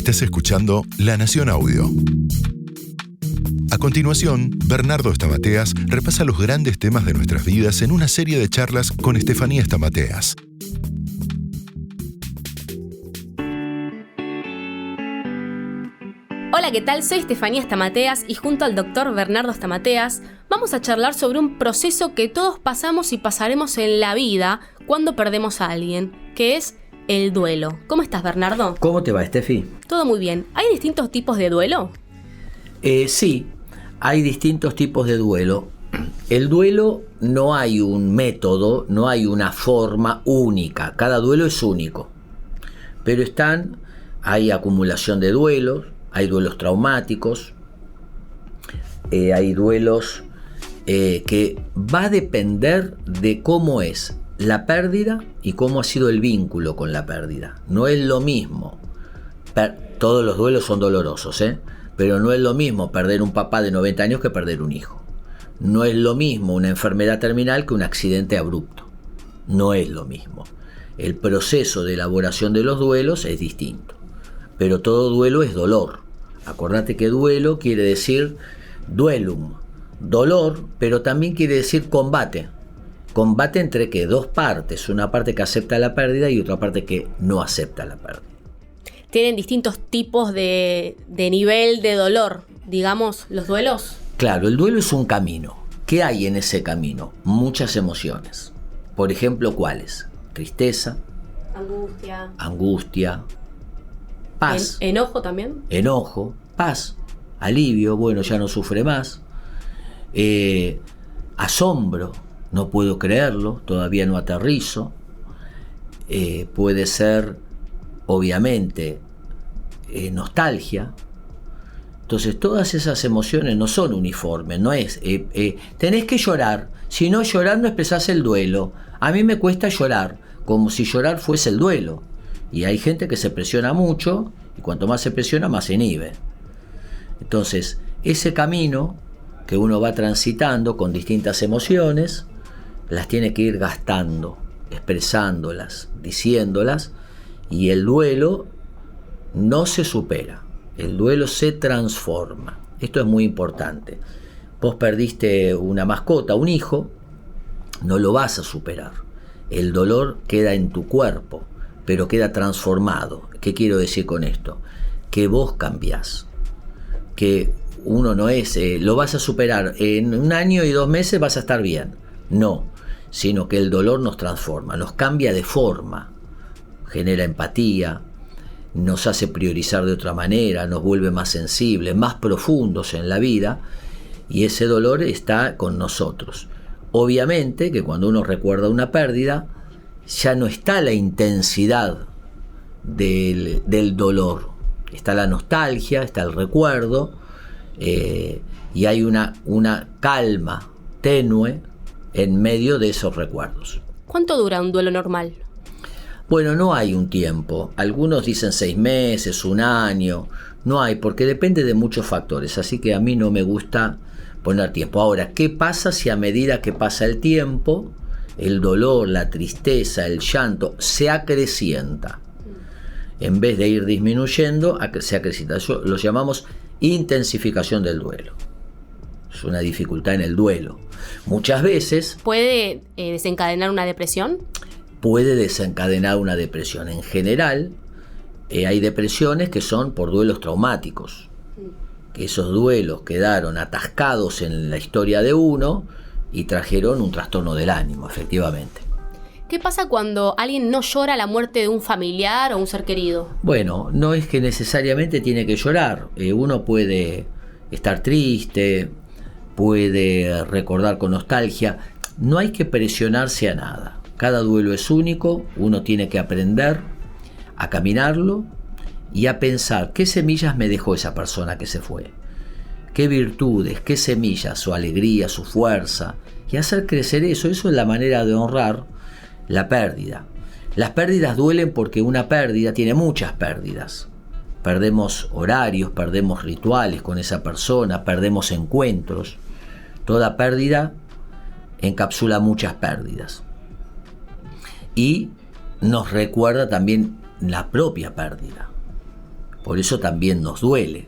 Estás escuchando La Nación Audio. A continuación, Bernardo Stamateas repasa los grandes temas de nuestras vidas en una serie de charlas con Estefanía Stamateas. Hola, ¿qué tal? Soy Estefanía Stamateas y junto al doctor Bernardo Stamateas vamos a charlar sobre un proceso que todos pasamos y pasaremos en la vida cuando perdemos a alguien, que es el duelo. ¿Cómo estás, Bernardo? ¿Cómo te va, Estefi? Todo muy bien. ¿Hay distintos tipos de duelo? Sí, hay distintos tipos de duelo. El duelo no hay un método, no hay una forma única. Cada duelo es único. Pero hay acumulación de duelos, hay duelos traumáticos, hay duelos que va a depender de cómo es la pérdida y cómo ha sido el vínculo con la pérdida. No es lo mismo. Todos los duelos son dolorosos, pero no es lo mismo perder un papá de 90 años que perder un hijo. No es lo mismo una enfermedad terminal que un accidente abrupto. No es lo mismo. El proceso de elaboración de los duelos es distinto. Pero todo duelo es dolor. Acordate que duelo quiere decir duelum, dolor, pero también quiere decir combate. Combate entre dos partes, una parte que acepta la pérdida y otra parte que no acepta la pérdida. ¿Tienen distintos tipos de nivel de dolor, digamos, los duelos? Claro, el duelo es un camino. ¿Qué hay en ese camino? Muchas emociones. Por ejemplo, ¿cuáles? Tristeza, angustia, paz. ¿Enojo también? Enojo, paz, alivio, bueno, ya no sufre más. Asombro, no puedo creerlo, todavía no aterrizo. Puede ser, obviamente, nostalgia. Entonces, todas esas emociones no son uniformes, no es, tenés que llorar, si no llorar no expresás el duelo. A mí me cuesta llorar, como si llorar fuese el duelo. Y hay gente que se presiona mucho, y cuanto más se presiona, más se inhibe. Entonces, ese camino que uno va transitando con distintas emociones, las tiene que ir gastando, expresándolas, diciéndolas, y el duelo no se supera, el duelo se transforma. Esto es muy importante. Vos perdiste una mascota, un hijo, no lo vas a superar. El dolor queda en tu cuerpo, pero queda transformado. ¿Qué quiero decir con esto? Que vos cambiás, que uno no es, lo vas a superar, en 1 año y 2 meses vas a estar bien. No, sino que el dolor nos transforma, nos cambia de forma, genera empatía, nos hace priorizar de otra manera, nos vuelve más sensibles, más profundos en la vida, y ese dolor está con nosotros. Obviamente que cuando uno recuerda una pérdida, ya no está la intensidad del dolor, está la nostalgia, está el recuerdo, y hay una calma tenue en medio de esos recuerdos. ¿Cuánto dura un duelo normal? Bueno, no hay un tiempo. Algunos dicen 6 meses, 1 año. No hay, porque depende de muchos factores. Así que a mí no me gusta poner tiempo. Ahora, ¿qué pasa si a medida que pasa el tiempo, el dolor, la tristeza, el llanto se acrecienta? En vez de ir disminuyendo, se acrecienta. Eso lo llamamos intensificación del duelo. Es una dificultad en el duelo. Muchas veces... ¿Puede desencadenar una depresión? Puede desencadenar una depresión. En general, hay depresiones que son por duelos traumáticos. Que esos duelos quedaron atascados en la historia de uno y trajeron un trastorno del ánimo, efectivamente. ¿Qué pasa cuando alguien no llora la muerte de un familiar o un ser querido? Bueno, no es que necesariamente tiene que llorar. Uno puede estar triste, puede recordar con nostalgia. No hay que presionarse a nada. Cada duelo es único, uno tiene que aprender a caminarlo y a pensar qué semillas me dejó esa persona que se fue. Qué virtudes, qué semillas, su alegría, su fuerza, y hacer crecer eso. Eso es la manera de honrar la pérdida. Las pérdidas duelen porque una pérdida tiene muchas pérdidas. Perdemos horarios, perdemos rituales con esa persona, perdemos encuentros. Toda pérdida encapsula muchas pérdidas. Y nos recuerda también la propia pérdida. Por eso también nos duele.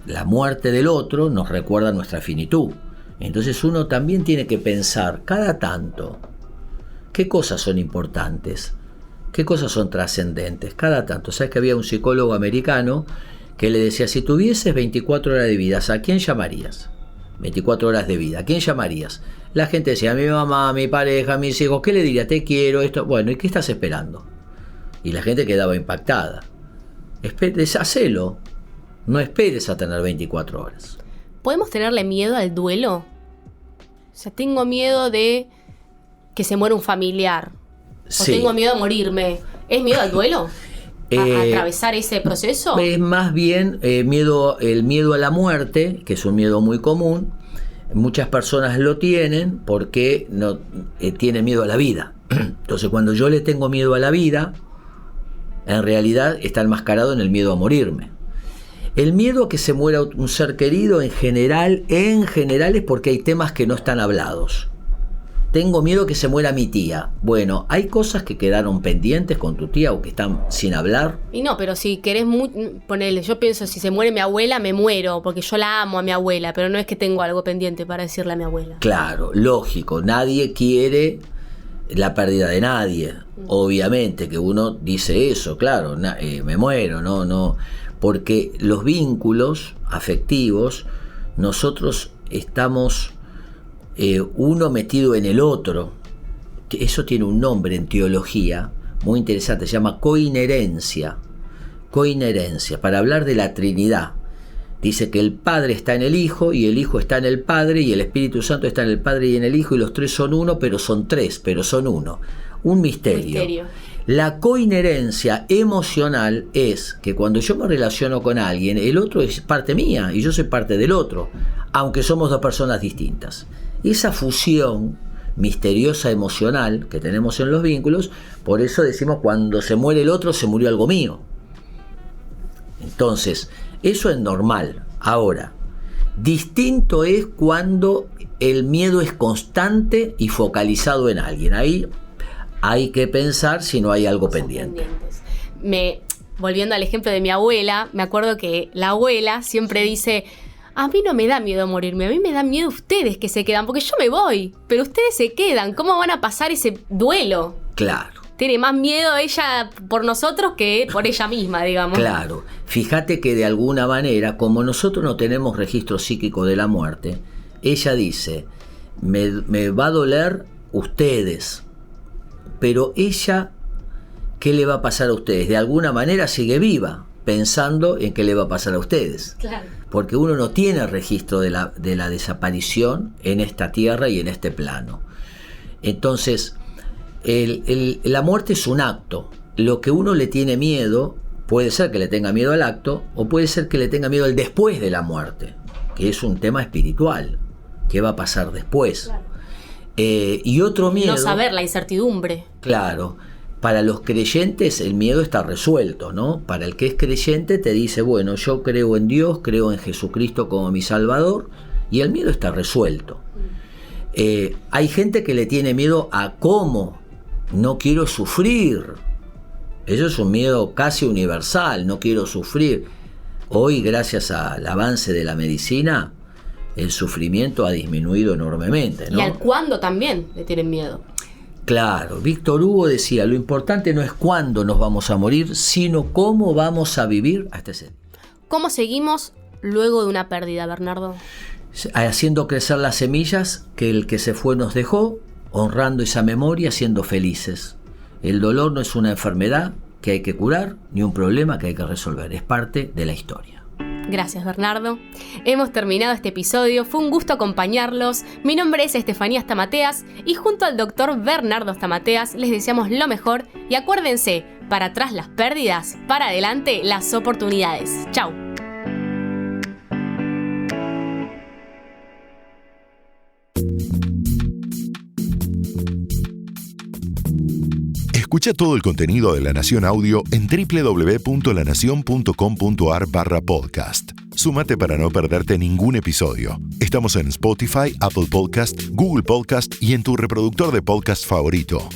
La muerte del otro nos recuerda nuestra finitud. Entonces uno también tiene que pensar cada tanto qué cosas son importantes, qué cosas son trascendentes, cada tanto. ¿Sabes que había un psicólogo americano que le decía, si tuvieses 24 horas de vida, ¿a quién llamarías? 24 horas de vida, ¿a quién llamarías? La gente decía, a mi mamá, a mi pareja, a mis hijos, ¿qué le diría? Te quiero, esto. Bueno, ¿y qué estás esperando? Y la gente quedaba impactada. Hacelo, no esperes a tener 24 horas. ¿Podemos tenerle miedo al duelo? O sea, tengo miedo de que se muera un familiar. Sí. O tengo miedo a morirme. ¿Es miedo al duelo? ¿A atravesar ese proceso? Es más bien el miedo a la muerte, que es un miedo muy común. Muchas personas lo tienen porque no tienen miedo a la vida. Entonces, cuando yo le tengo miedo a la vida, en realidad está enmascarado en el miedo a morirme. El miedo a que se muera un ser querido en general es porque hay temas que no están hablados. Tengo miedo que se muera mi tía. Bueno, hay cosas que quedaron pendientes con tu tía o que están sin hablar. Y no, pero si querés ponele, yo pienso, si se muere mi abuela, me muero, porque yo la amo a mi abuela, pero no es que tengo algo pendiente para decirle a mi abuela. Claro, lógico, nadie quiere la pérdida de nadie. Obviamente que uno dice eso, claro, me muero, no, porque los vínculos afectivos, nosotros estamos uno metido en el otro. Eso tiene un nombre en teología muy interesante, se llama coinherencia. Coinherencia, para hablar de la Trinidad. Dice que el Padre está en el Hijo, y el Hijo está en el Padre, y el Espíritu Santo está en el Padre y en el Hijo, y los tres son uno, pero son tres, pero son uno. Un misterio. La coinherencia emocional es que cuando yo me relaciono con alguien, el otro es parte mía y yo soy parte del otro, aunque somos dos personas distintas. Esa fusión misteriosa emocional que tenemos en los vínculos, por eso decimos, cuando se muere el otro, se murió algo mío. Entonces, eso es normal. Ahora, distinto es cuando el miedo es constante y focalizado en alguien. Ahí hay que pensar si no hay algo pendiente. Volviendo al ejemplo de mi abuela, me acuerdo que la abuela siempre dice, a mí no me da miedo morirme, a mí me da miedo ustedes que se quedan, porque yo me voy, pero ustedes se quedan, ¿cómo van a pasar ese duelo? Claro. Tiene más miedo ella por nosotros que por ella misma, digamos. Claro. Fíjate que de alguna manera, como nosotros no tenemos registro psíquico de la muerte, ella dice, me va a doler ustedes, pero ella, ¿qué le va a pasar a ustedes? De alguna manera sigue viva, pensando en qué le va a pasar a ustedes. Claro. Porque uno no tiene registro de la desaparición en esta tierra y en este plano. Entonces, la muerte es un acto. Lo que uno le tiene miedo, puede ser que le tenga miedo al acto, o puede ser que le tenga miedo al después de la muerte, que es un tema espiritual. ¿Qué va a pasar después? Claro. Y otro miedo... No saber, la incertidumbre. Claro. Para los creyentes el miedo está resuelto, ¿no? Para el que es creyente te dice, bueno, yo creo en Dios, creo en Jesucristo como mi Salvador, y el miedo está resuelto. Hay gente que le tiene miedo a cómo, no quiero sufrir. Eso es un miedo casi universal, no quiero sufrir. Hoy, gracias al avance de la medicina, el sufrimiento ha disminuido enormemente, ¿no? Y al cuándo también le tienen miedo. Claro, Víctor Hugo decía, lo importante no es cuándo nos vamos a morir, sino cómo vamos a vivir hasta ese día. ¿Cómo seguimos luego de una pérdida, Bernardo? Haciendo crecer las semillas que el que se fue nos dejó, honrando esa memoria, siendo felices. El dolor no es una enfermedad que hay que curar, ni un problema que hay que resolver, es parte de la historia. Gracias, Bernardo. Hemos terminado este episodio, fue un gusto acompañarlos. Mi nombre es Estefanía Stamateas y junto al doctor Bernardo Stamateas les deseamos lo mejor y acuérdense, para atrás las pérdidas, para adelante las oportunidades. Chau. Escucha todo el contenido de La Nación Audio en www.lanacion.com.ar/podcast. Súmate para no perderte ningún episodio. Estamos en Spotify, Apple Podcast, Google Podcast y en tu reproductor de podcast favorito.